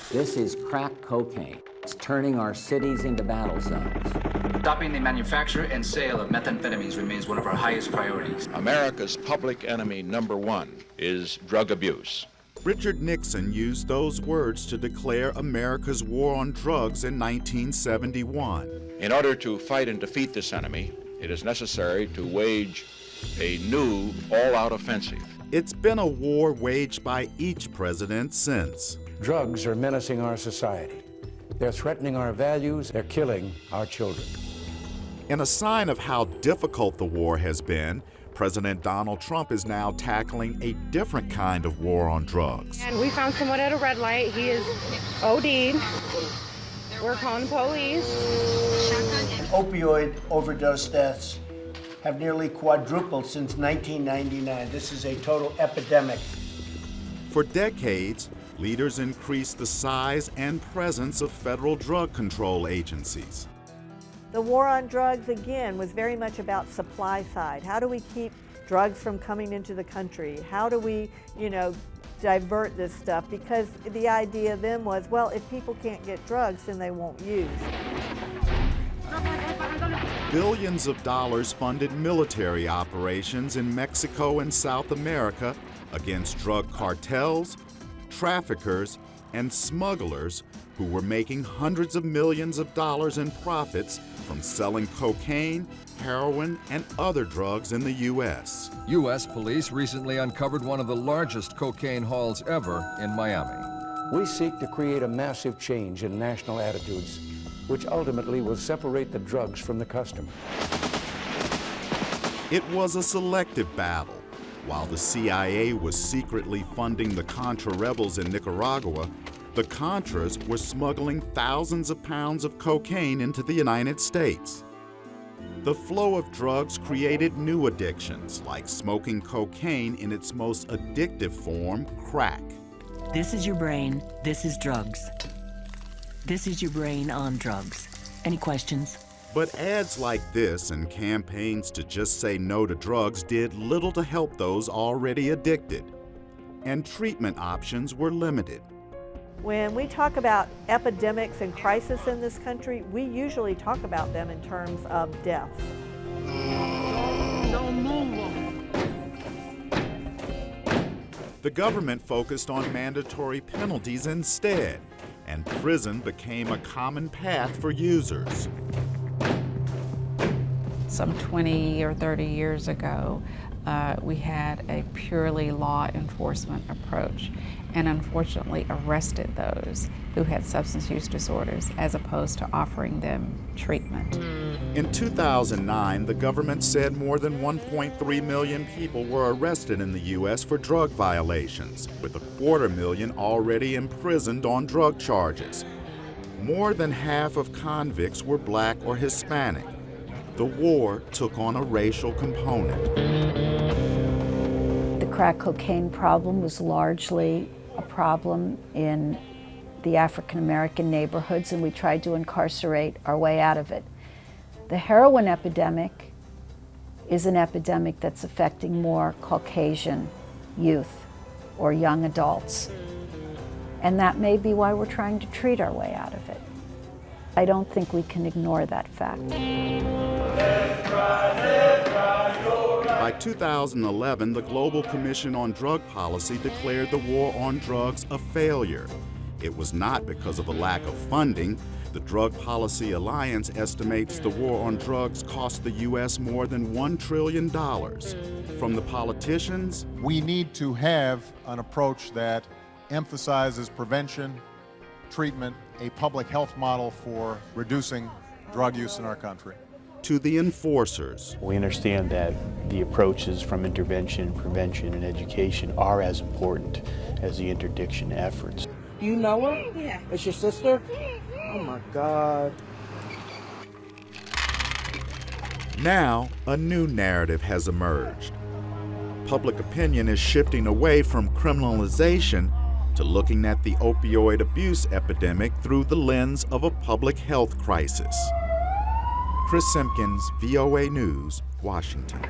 This is crack cocaine. It's turning our cities into battle zones. Stopping the manufacture and sale of methamphetamines remains one of our highest priorities. America's public enemy number one is drug abuse. Richard Nixon used those words to declare America's war on drugs in 1971. In order to fight and defeat this enemy, it is necessary to wage a new all-out offensive. It's been a war waged by each president since. Drugs are menacing our society. They're threatening our values. They're killing our children. In a sign of how difficult the war has been, President Donald Trump is now tackling a different kind of war on drugs. And we found someone at a red light. He is OD'd. We're calling the police. Opioid overdose deaths have nearly quadrupled since 1999. This is a total epidemic. For decades, leaders increased the size and presence of federal drug control agencies. The war on drugs, again, was very much about supply side. How do we keep drugs from coming into the country? How do we, divert this stuff? Because the idea then was, well, if people can't get drugs, then they won't use. Billions of dollars funded military operations in Mexico and South America against drug cartels, traffickers, and smugglers who were making hundreds of millions of dollars in profits from selling cocaine, heroin, and other drugs in the U.S. U.S. police recently uncovered one of the largest cocaine hauls ever in Miami. We seek to create a massive change in national attitudes, which ultimately will separate the drugs from the customer. It was a selective battle. While the CIA was secretly funding the Contra rebels in Nicaragua, the Contras were smuggling thousands of pounds of cocaine into the United States. The flow of drugs created new addictions, like smoking cocaine in its most addictive form, crack. This is your brain, this is drugs. This is your brain on drugs. Any questions? But ads like this and campaigns to just say no to drugs did little to help those already addicted. And treatment options were limited. When we talk about epidemics and crisis in this country, we usually talk about them in terms of deaths. The government focused on mandatory penalties instead, and prison became a common path for users. Some 20 or 30 years ago, we had a purely law enforcement approach and unfortunately arrested those who had substance use disorders as opposed to offering them treatment. In 2009, the government said more than 1.3 million people were arrested in the U.S. for drug violations, with 250,000 already imprisoned on drug charges. More than half of convicts were Black or Hispanic. The war took on a racial component. The crack cocaine problem was largely a problem in the African American neighborhoods, and we tried to incarcerate our way out of it. The heroin epidemic is an epidemic that's affecting more Caucasian youth or young adults. And that may be why we're trying to treat our way out of it. I don't think we can ignore that fact. By 2011, the Global Commission on Drug Policy declared the war on drugs a failure. It was not because of a lack of funding. The Drug Policy Alliance estimates the war on drugs cost the U.S. more than $1 trillion. From the politicians, we need to have an approach that emphasizes prevention, treatment, a public health model for reducing drug use in our country. To the enforcers. We understand that the approaches from intervention, prevention, and education are as important as the interdiction efforts. You know her? Yeah. It's your sister? Oh my God. Now, a new narrative has emerged. Public opinion is shifting away from criminalization to looking at the opioid abuse epidemic through the lens of a public health crisis. Chris Simkins, VOA News, Washington.